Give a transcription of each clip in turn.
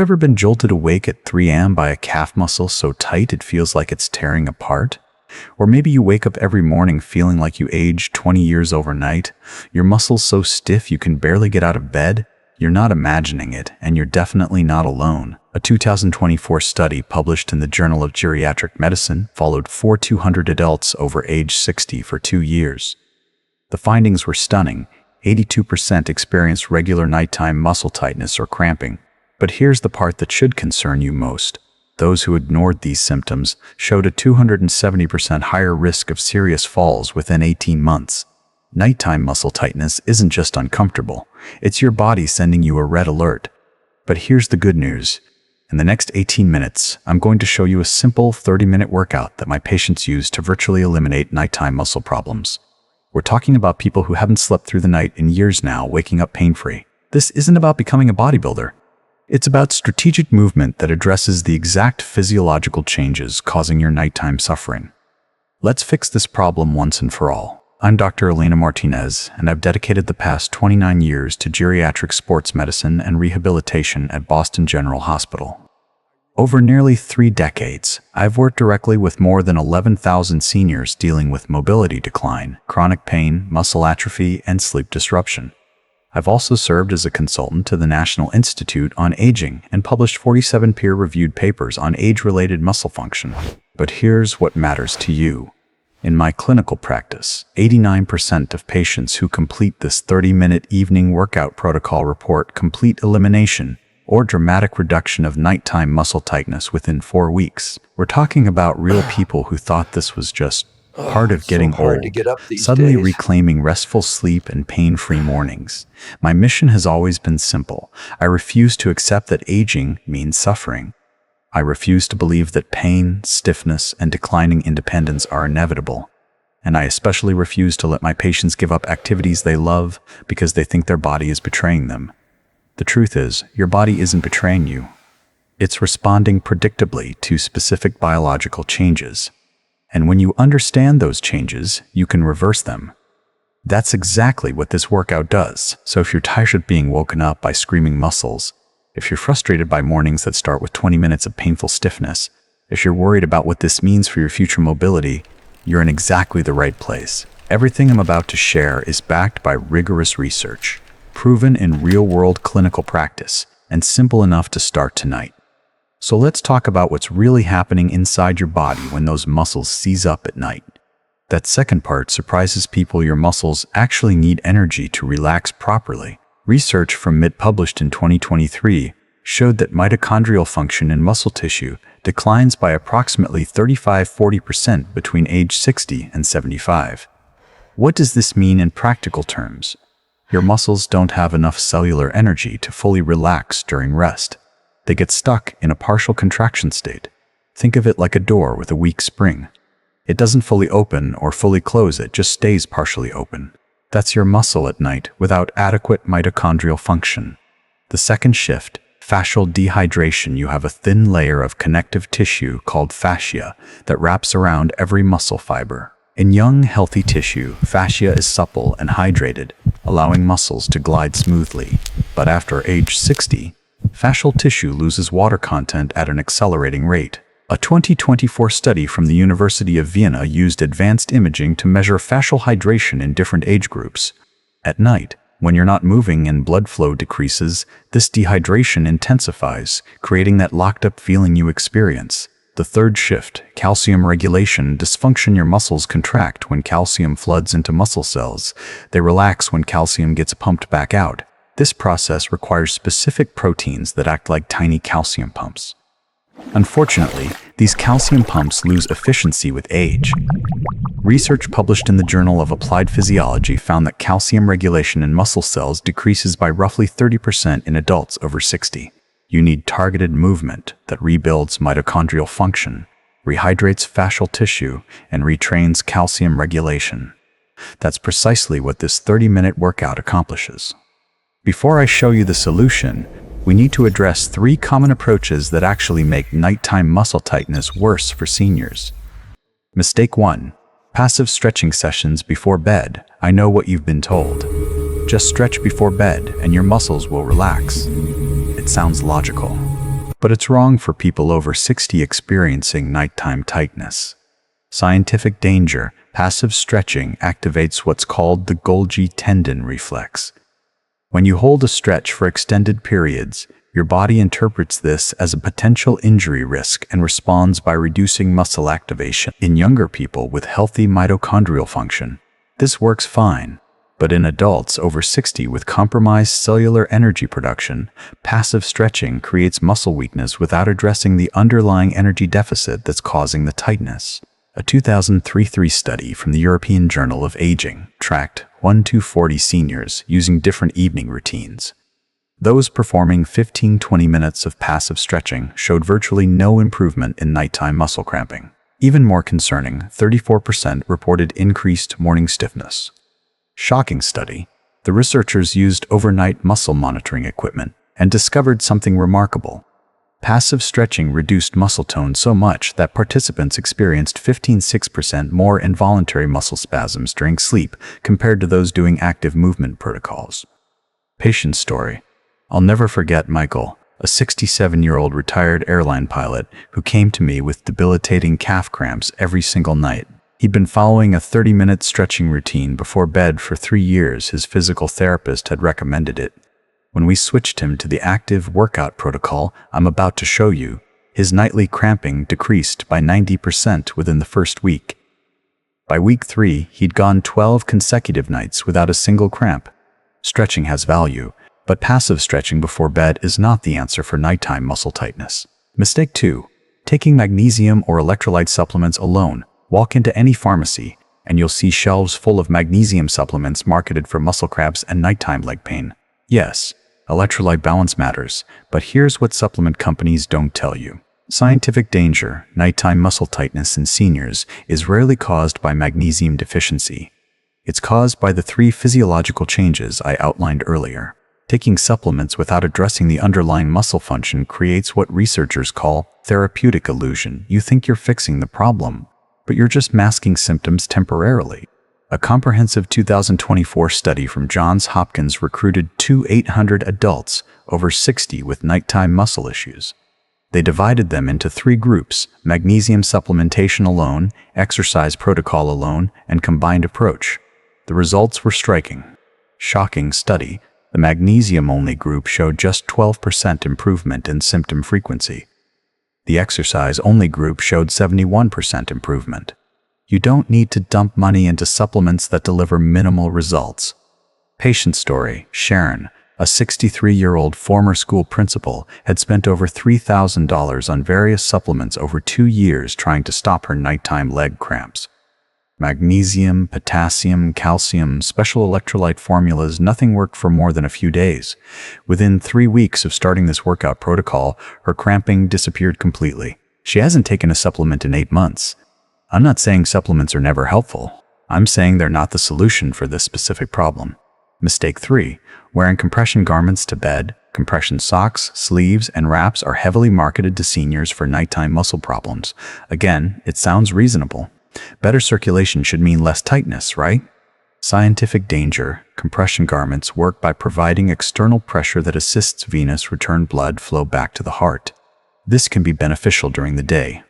Ever been jolted awake at 3 a.m. by a calf muscle so tight it feels like it's tearing apart? Or maybe you wake up every morning feeling like you aged 20 years overnight, your muscles so stiff you can barely get out of bed? You're not imagining it, and you're definitely not alone. A 2024 study published in the Journal of Geriatric Medicine followed 4,200 adults over age 60 for 2 years. The findings were stunning. 82% experienced regular nighttime muscle tightness or cramping. But here's the part that should concern you most. Those who ignored these symptoms showed a 270% higher risk of serious falls within 18 months. Nighttime muscle tightness isn't just uncomfortable, it's your body sending you a red alert. But here's the good news. In the next 18 minutes, I'm going to show you a simple 30-minute workout that my patients use to virtually eliminate nighttime muscle problems. We're talking about people who haven't slept through the night in years now, waking up pain-free. This isn't about becoming a bodybuilder. It's about strategic movement that addresses the exact physiological changes causing your nighttime suffering. Let's fix this problem once and for all. I'm Dr. Elena Martinez, and I've dedicated the past 29 years to geriatric sports medicine and rehabilitation at Boston General Hospital. Over nearly 3 decades, I've worked directly with more than 11,000 seniors dealing with mobility decline, chronic pain, muscle atrophy, and sleep disruption. I've also served as a consultant to the National Institute on Aging and published 47 peer-reviewed papers on age-related muscle function. But here's what matters to you. In my clinical practice, 89% of patients who complete this 30-minute evening workout protocol report complete elimination or dramatic reduction of nighttime muscle tightness within 4 weeks. We're talking about real people who thought this was just part of getting old, suddenly reclaiming restful sleep and pain-free mornings. My mission has always been simple. I refuse to accept that aging means suffering. I refuse to believe that pain, stiffness, and declining independence are inevitable. And I especially refuse to let my patients give up activities they love because they think their body is betraying them. The truth is, your body isn't betraying you. It's responding predictably to specific biological changes. And when you understand those changes, you can reverse them. That's exactly what this workout does. So if you're tired of being woken up by screaming muscles, if you're frustrated by mornings that start with 20 minutes of painful stiffness, if you're worried about what this means for your future mobility, you're in exactly the right place. Everything I'm about to share is backed by rigorous research, proven in real-world clinical practice, and simple enough to start tonight. So let's talk about what's really happening inside your body when those muscles seize up at night. That second part surprises people. Your muscles actually need energy to relax properly. Research from MIT published in 2023 showed that mitochondrial function in muscle tissue declines by approximately 35–40% between age 60 and 75. What does this mean in practical terms? Your muscles don't have enough cellular energy to fully relax during rest. They get stuck in a partial contraction state. Think of it like a door with a weak spring. It doesn't fully open or fully close, it just stays partially open. That's your muscle at night without adequate mitochondrial function. The second shift, fascial dehydration. You have a thin layer of connective tissue called fascia that wraps around every muscle fiber. In young, healthy tissue, fascia is supple and hydrated, allowing muscles to glide smoothly. But after age 60, fascial tissue loses water content at an accelerating rate. A 2024 study from the University of Vienna used advanced imaging to measure fascial hydration in different age groups. At night, when you're not moving and blood flow decreases, this dehydration intensifies, creating that locked-up feeling you experience. The third shift, calcium regulation. Dysfunction. Your muscles contract when calcium floods into muscle cells. They relax when calcium gets pumped back out. This process requires specific proteins that act like tiny calcium pumps. Unfortunately, these calcium pumps lose efficiency with age. Research published in the Journal of Applied Physiology found that calcium regulation in muscle cells decreases by roughly 30% in adults over 60. You need targeted movement that rebuilds mitochondrial function, rehydrates fascial tissue, and retrains calcium regulation. That's precisely what this 30-minute workout accomplishes. Before I show you the solution, we need to address 3 common approaches that actually make nighttime muscle tightness worse for seniors. Mistake 1. Passive stretching sessions before bed. I know what you've been told. Just stretch before bed and your muscles will relax. It sounds logical. but it's wrong for people over 60 experiencing nighttime tightness. Scientific danger: passive stretching activates what's called the Golgi tendon reflex. When you hold a stretch for extended periods, your body interprets this as a potential injury risk and responds by reducing muscle activation. In younger people with healthy mitochondrial function, this works fine. But in adults over 60 with compromised cellular energy production, passive stretching creates muscle weakness without addressing the underlying energy deficit that's causing the tightness. A 2003 study from the European Journal of Aging tracked 1 to 40 seniors using different evening routines. Those performing 15-20 minutes of passive stretching showed virtually no improvement in nighttime muscle cramping. Even more concerning, 34% reported increased morning stiffness. Shocking study. The researchers used overnight muscle monitoring equipment and discovered something remarkable. Passive stretching reduced muscle tone so much that participants experienced 15.6% more involuntary muscle spasms during sleep compared to those doing active movement protocols. Patient story. I'll never forget Michael, a 67-year-old retired airline pilot who came to me with debilitating calf cramps every single night. He'd been following a 30-minute stretching routine before bed for 3 years. His physical therapist had recommended it. When we switched him to the active workout protocol I'm about to show you, his nightly cramping decreased by 90% within the first week. By week 3, he'd gone 12 consecutive nights without a single cramp. Stretching has value, but passive stretching before bed is not the answer for nighttime muscle tightness. Mistake 2. Taking magnesium or electrolyte supplements alone. Walk into any pharmacy, and you'll see shelves full of magnesium supplements marketed for muscle cramps and nighttime leg pain. Yes, electrolyte balance matters, but here's what supplement companies don't tell you. Scientific danger: nighttime muscle tightness in seniors is rarely caused by magnesium deficiency. It's caused by the 3 physiological changes I outlined earlier. Taking supplements without addressing the underlying muscle function creates what researchers call therapeutic illusion. You think you're fixing the problem, but you're just masking symptoms temporarily. A comprehensive 2024 study from Johns Hopkins recruited 800 adults over 60 with nighttime muscle issues. They divided them into 3 groups: magnesium supplementation alone, exercise protocol alone, and combined approach. The results were striking. Shocking study. The magnesium-only group showed just 12% improvement in symptom frequency. The exercise-only group showed 71% improvement. You don't need to dump money into supplements that deliver minimal results. Patient story. Sharon, a 63-year-old former school principal, had spent over $3,000 on various supplements over 2 years trying to stop her nighttime leg cramps. Magnesium, potassium, calcium, special electrolyte formulas, nothing worked for more than a few days. Within 3 weeks of starting this workout protocol, her cramping disappeared completely. She hasn't taken a supplement in 8 months. I'm not saying supplements are never helpful. I'm saying they're not the solution for this specific problem. Mistake 3. Wearing compression garments to bed. Compression socks, sleeves, and wraps are heavily marketed to seniors for nighttime muscle problems. Again, it sounds reasonable. Better circulation should mean less tightness, right? Scientific danger. Compression garments work by providing external pressure that assists venous return blood flow back to the heart. This can be beneficial during the day.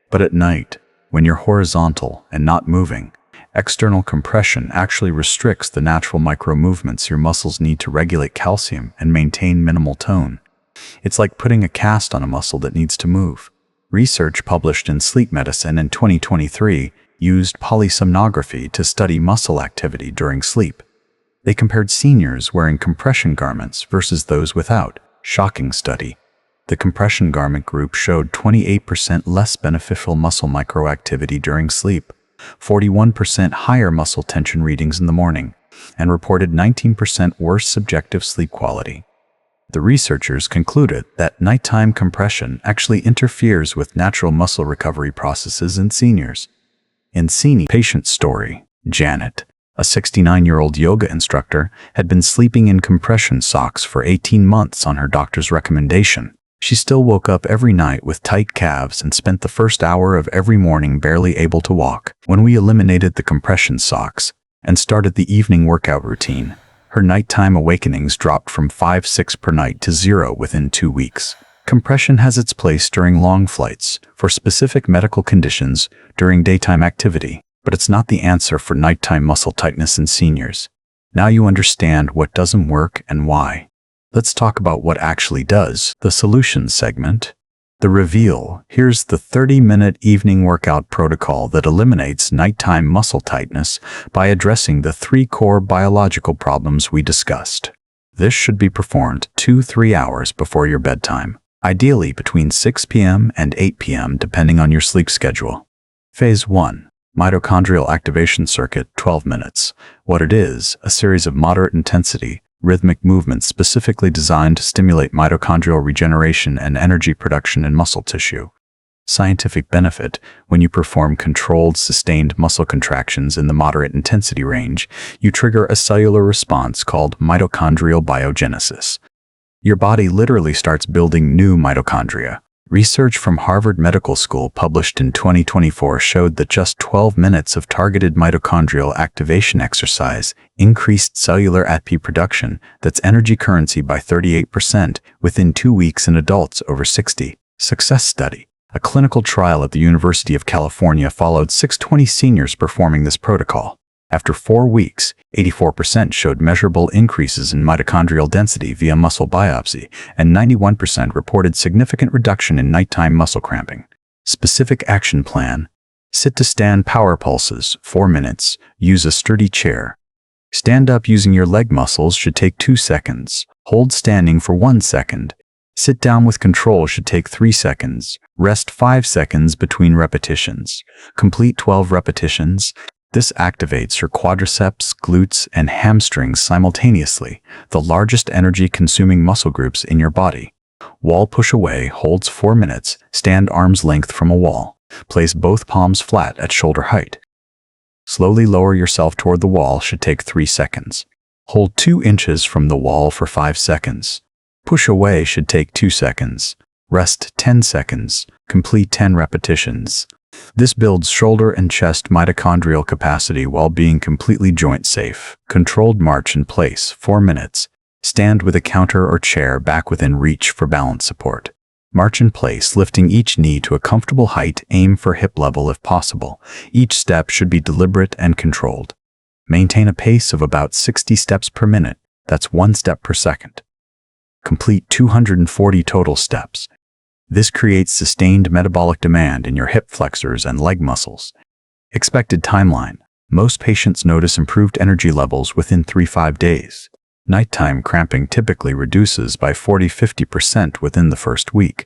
But at night, when you're horizontal and not moving, external compression actually restricts the natural micro-movements your muscles need to regulate calcium and maintain minimal tone. It's like putting a cast on a muscle that needs to move. Research published in Sleep Medicine in 2023 used polysomnography to study muscle activity during sleep. They compared seniors wearing compression garments versus those without. Shocking study. The compression garment group showed 28% less beneficial muscle microactivity during sleep, 41% higher muscle tension readings in the morning, and reported 19% worse subjective sleep quality. The researchers concluded that nighttime compression actually interferes with natural muscle recovery processes in seniors. In senior patient story, Janet, a 69-year-old yoga instructor, had been sleeping in compression socks for 18 months on her doctor's recommendation. She still woke up every night with tight calves and spent the first hour of every morning barely able to walk. When we eliminated the compression socks and started the evening workout routine, her nighttime awakenings dropped from 5-6 per night to 0 within 2 weeks. Compression has its place during long flights, for specific medical conditions, during daytime activity, but it's not the answer for nighttime muscle tightness in seniors. Now you understand what doesn't work and why. Let's talk about what actually does, the solutions segment. The reveal. Here's the 30-minute evening workout protocol that eliminates nighttime muscle tightness by addressing the 3 core biological problems we discussed. This should be performed 2-3 hours before your bedtime, ideally between 6 p.m. and 8 p.m. depending on your sleep schedule. Phase 1. Mitochondrial activation circuit, 12 minutes. What it is, a series of moderate intensity, rhythmic movements specifically designed to stimulate mitochondrial regeneration and energy production in muscle tissue. Scientific benefit: when you perform controlled, sustained muscle contractions in the moderate intensity range, you trigger a cellular response called mitochondrial biogenesis. Your body literally starts building new mitochondria. Research from Harvard Medical School published in 2024 showed that just 12 minutes of targeted mitochondrial activation exercise increased cellular ATP production, that's energy currency, by 38% within 2 weeks in adults over 60. Success study. A clinical trial at the University of California followed 620 seniors performing this protocol. After 4 weeks, 84% showed measurable increases in mitochondrial density via muscle biopsy, and 91% reported significant reduction in nighttime muscle cramping. Specific action plan: sit to stand power pulses, 4 minutes. Use a sturdy chair. Stand up using your leg muscles should take 2 seconds. Hold standing for 1 second. Sit down with control should take 3 seconds. Rest 5 seconds between repetitions. Complete 12 repetitions. This activates your quadriceps, glutes, and hamstrings simultaneously, the largest energy-consuming muscle groups in your body. Wall push-away holds 4 minutes. Stand arm's length from a wall. Place both palms flat at shoulder height. Slowly lower yourself toward the wall should take 3 seconds. Hold 2 inches from the wall for 5 seconds. Push away should take 2 seconds. Rest 10 seconds. Complete 10 repetitions. This builds shoulder and chest mitochondrial capacity while being completely joint safe. Controlled march in place, 4 minutes. Stand with a counter or chair back within reach for balance support. March in place, lifting each knee to a comfortable height. Aim for hip level if possible. Each step should be deliberate and controlled. Maintain a pace of about 60 steps per minute. That's 1 step per second. Complete 240 total steps. This creates sustained metabolic demand in your hip flexors and leg muscles. Expected timeline: most patients notice improved energy levels within 3-5 days. Nighttime cramping typically reduces by 40-50% within the first week.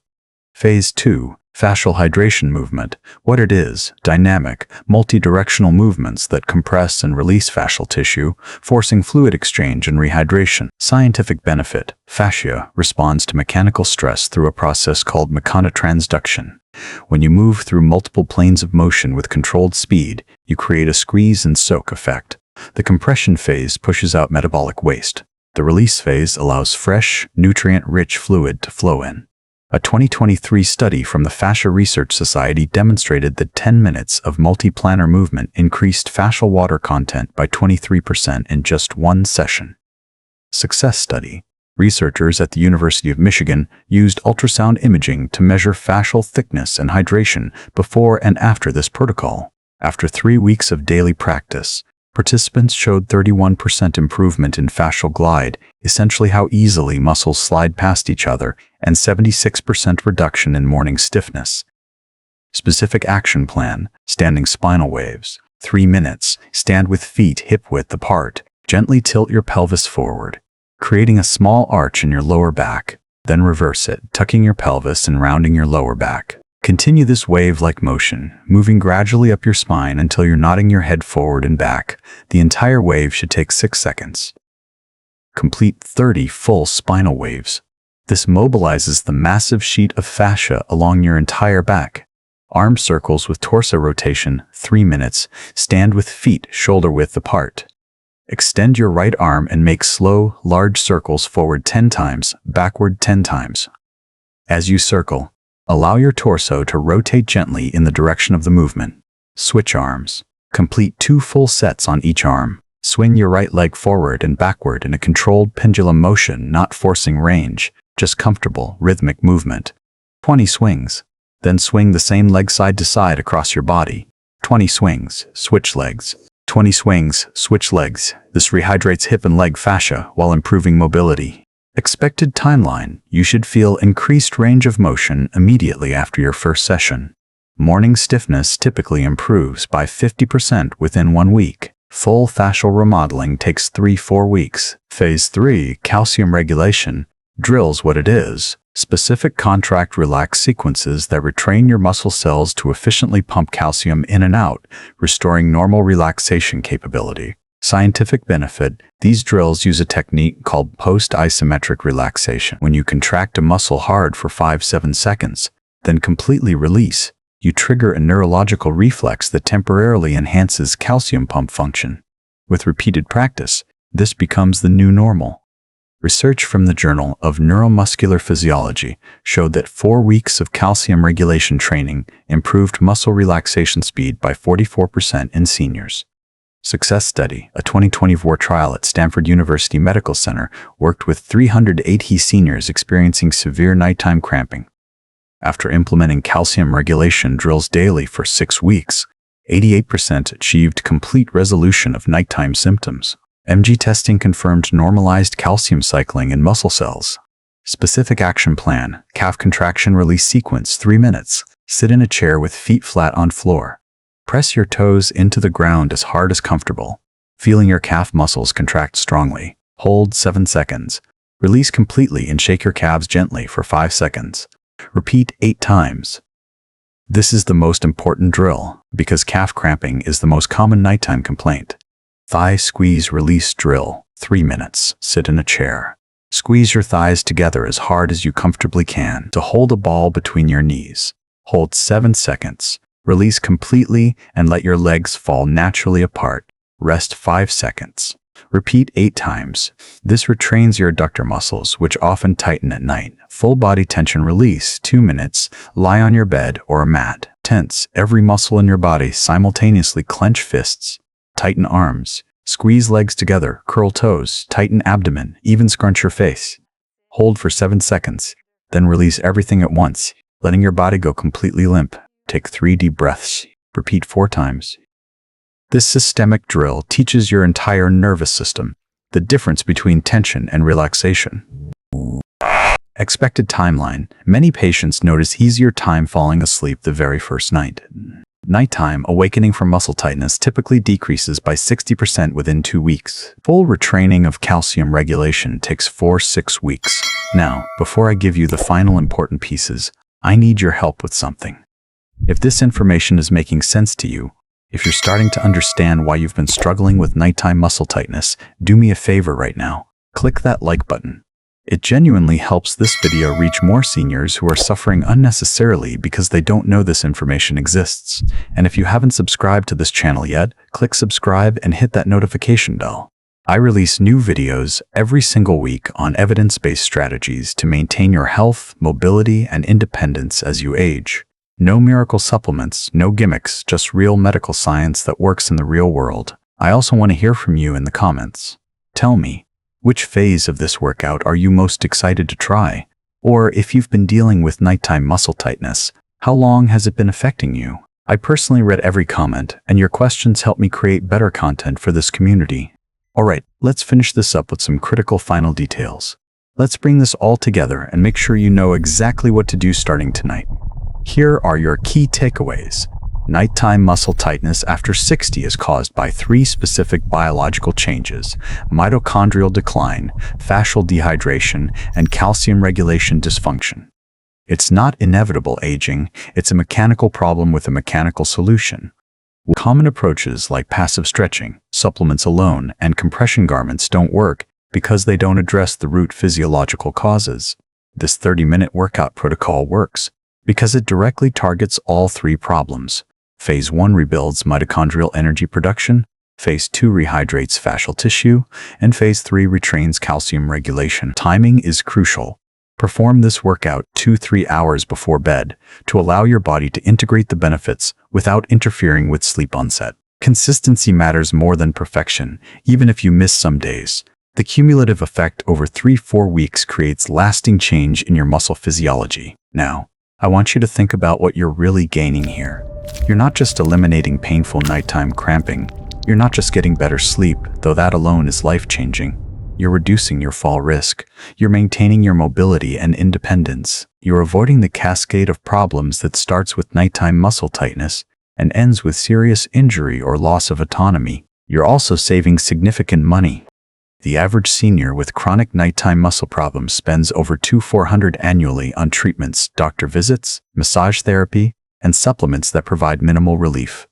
Phase 2. Fascial hydration movement. What it is: dynamic, multi-directional movements that compress and release fascial tissue, forcing fluid exchange and rehydration. Scientific benefit: fascia responds to mechanical stress through a process called mechanotransduction. When you move through multiple planes of motion with controlled speed, you create a squeeze and soak effect. The compression phase pushes out metabolic waste. The release phase allows fresh, nutrient-rich fluid to flow in. A 2023 study from the Fascia Research Society demonstrated that 10 minutes of multi-planar movement increased fascial water content by 23% in just 1 session. Success study. Researchers at the University of Michigan used ultrasound imaging to measure fascial thickness and hydration before and after this protocol. After 3 weeks of daily practice, participants showed 31% improvement in fascial glide, essentially how easily muscles slide past each other, and 76% reduction in morning stiffness. Specific action plan: standing spinal waves, 3 minutes. Stand with feet hip-width apart. Gently tilt your pelvis forward, creating a small arch in your lower back. Then reverse it, tucking your pelvis and rounding your lower back. Continue this wave-like motion, moving gradually up your spine until you're nodding your head forward and back. The entire wave should take 6 seconds. Complete 30 full spinal waves. This mobilizes the massive sheet of fascia along your entire back. Arm circles with torso rotation, 3 minutes. Stand with feet shoulder-width apart. Extend your right arm and make slow, large circles forward 10 times, backward 10 times. As you circle, allow your torso to rotate gently in the direction of the movement. Switch arms. Complete 2 full sets on each arm. Swing your right leg forward and backward in a controlled pendulum motion, not forcing range. just comfortable, rhythmic movement. 20 swings. Then swing the same leg side to side across your body. 20 swings, switch legs. 20 swings, switch legs. This rehydrates hip and leg fascia while improving mobility. Expected timeline: you should feel increased range of motion immediately after your first session. Morning stiffness typically improves by 50% within 1 week. Full fascial remodeling takes 3-4 weeks. Phase 3, calcium regulation, drills what it is: specific contract relax sequences that retrain your muscle cells to efficiently pump calcium in and out, restoring normal relaxation capability. Scientific benefit: these drills use a technique called post-isometric relaxation. When you contract a muscle hard for 5-7 seconds, then completely release, you trigger a neurological reflex that temporarily enhances calcium pump function. With repeated practice, this becomes the new normal. Research from the Journal of Neuromuscular Physiology showed that 4 weeks of calcium regulation training improved muscle relaxation speed by 44% in seniors. Success study: a 2024 trial at Stanford University Medical Center worked with 380 seniors experiencing severe nighttime cramping. After implementing calcium regulation drills daily for 6 weeks, 88% achieved complete resolution of nighttime symptoms. MG testing confirmed normalized calcium cycling in muscle cells. Specific action plan: calf contraction release sequence 3 minutes. Sit in a chair with feet flat on floor. Press your toes into the ground as hard as comfortable, feeling your calf muscles contract strongly. Hold 7 seconds. Release completely and shake your calves gently for 5 seconds. Repeat 8 times. This is the most important drill because calf cramping is the most common nighttime complaint. Thigh squeeze release drill, 3 minutes. Sit in a chair. Squeeze your thighs together as hard as you comfortably can to hold a ball between your knees. Hold 7 seconds. Release completely and let your legs fall naturally apart. Rest 5 seconds. Repeat 8 times. This retrains your adductor muscles, which often tighten at night. Full body tension release, 2 minutes. Lie on your bed or a mat. Tense every muscle in your body simultaneously. Clench fists. Tighten arms. Squeeze legs together. Curl toes. Tighten abdomen. Even scrunch your face. Hold for 7 seconds. Then release everything at once, letting your body go completely limp. Take 3 deep breaths. Repeat 4 times. This systemic drill teaches your entire nervous system the difference between tension and relaxation. Expected timeline: many patients notice easier time falling asleep the very first night. Nighttime awakening from muscle tightness typically decreases by 60% within 2 weeks. Full retraining of calcium regulation takes 4-6 weeks. Now, before I give you the final important pieces, I need your help with something. If this information is making sense to you, if you're starting to understand why you've been struggling with nighttime muscle tightness, do me a favor right now. Click that like button. It genuinely helps this video reach more seniors who are suffering unnecessarily because they don't know this information exists. And if you haven't subscribed to this channel yet, click subscribe and hit that notification bell. I release new videos every single week on evidence-based strategies to maintain your health, mobility, and independence as you age. No miracle supplements, no gimmicks, just real medical science that works in the real world. I also want to hear from you in the comments. Tell me, which phase of this workout are you most excited to try? Or if you've been dealing with nighttime muscle tightness, how long has it been affecting you? I personally read every comment, and your questions help me create better content for this community. Alright, let's finish this up with some critical final details. Let's bring this all together and make sure you know exactly what to do starting tonight. Here are your key takeaways. Nighttime muscle tightness after 60 is caused by 3 specific biological changes: mitochondrial decline, fascial dehydration, and calcium regulation dysfunction. It's not inevitable aging, it's a mechanical problem with a mechanical solution. Common approaches like passive stretching, supplements alone, and compression garments don't work because they don't address the root physiological causes. This 30-minute workout protocol works because it directly targets all 3 problems. Phase 1 rebuilds mitochondrial energy production, Phase 2 rehydrates fascial tissue, and Phase 3 retrains calcium regulation. Timing is crucial. Perform this workout 2-3 hours before bed to allow your body to integrate the benefits without interfering with sleep onset. Consistency matters more than perfection, even if you miss some days. The cumulative effect over 3-4 weeks creates lasting change in your muscle physiology. Now, I want you to think about what you're really gaining here. You're not just eliminating painful nighttime cramping. You're not just getting better sleep, though that alone is life-changing. You're reducing your fall risk. You're maintaining your mobility and independence. You're avoiding the cascade of problems that starts with nighttime muscle tightness and ends with serious injury or loss of autonomy. You're also saving significant money. The average senior with chronic nighttime muscle problems spends over $2,400 annually on treatments, doctor visits, massage therapy, and supplements that provide minimal relief.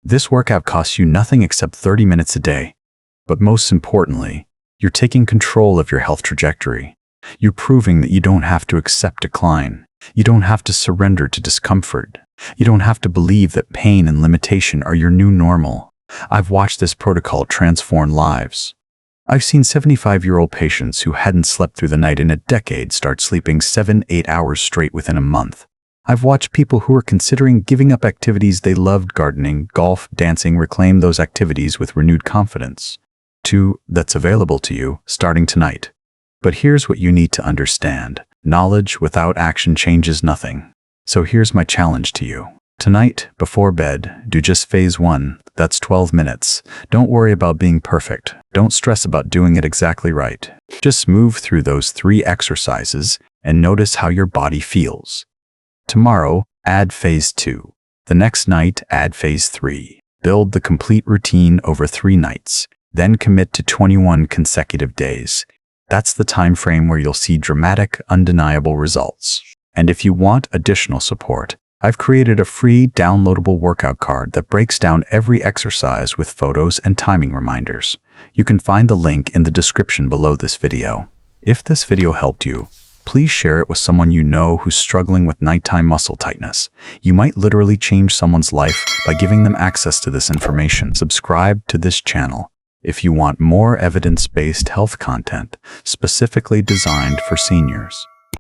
This workout costs you nothing except 30 minutes a day. But most importantly, you're taking control of your health trajectory. You're proving that you don't have to accept decline. You don't have to surrender to discomfort. You don't have to believe that pain and limitation are your new normal. I've watched this protocol transform lives. I've seen 75-year-old patients who hadn't slept through the night in a decade start sleeping 7-8 hours straight within a month. I've watched people who are considering giving up activities they loved, gardening, golf, dancing, reclaim those activities with renewed confidence. 2. That's available to you starting tonight. But here's what you need to understand. Knowledge without action changes nothing. So here's my challenge to you. Tonight, before bed, do just phase 1. That's 12 minutes. Don't worry about being perfect. Don't stress about doing it exactly right. Just move through those 3 exercises and notice how your body feels. Tomorrow, add phase 2. The next night, add phase 3. Build the complete routine over 3 nights. Then commit to 21 consecutive days. That's the time frame where you'll see dramatic, undeniable results. And if you want additional support, I've created a free downloadable workout card that breaks down every exercise with photos and timing reminders. You can find the link in the description below this video. If this video helped you, please share it with someone you know who's struggling with nighttime muscle tightness. You might literally change someone's life by giving them access to this information. Subscribe to this channel if you want more evidence-based health content specifically designed for seniors.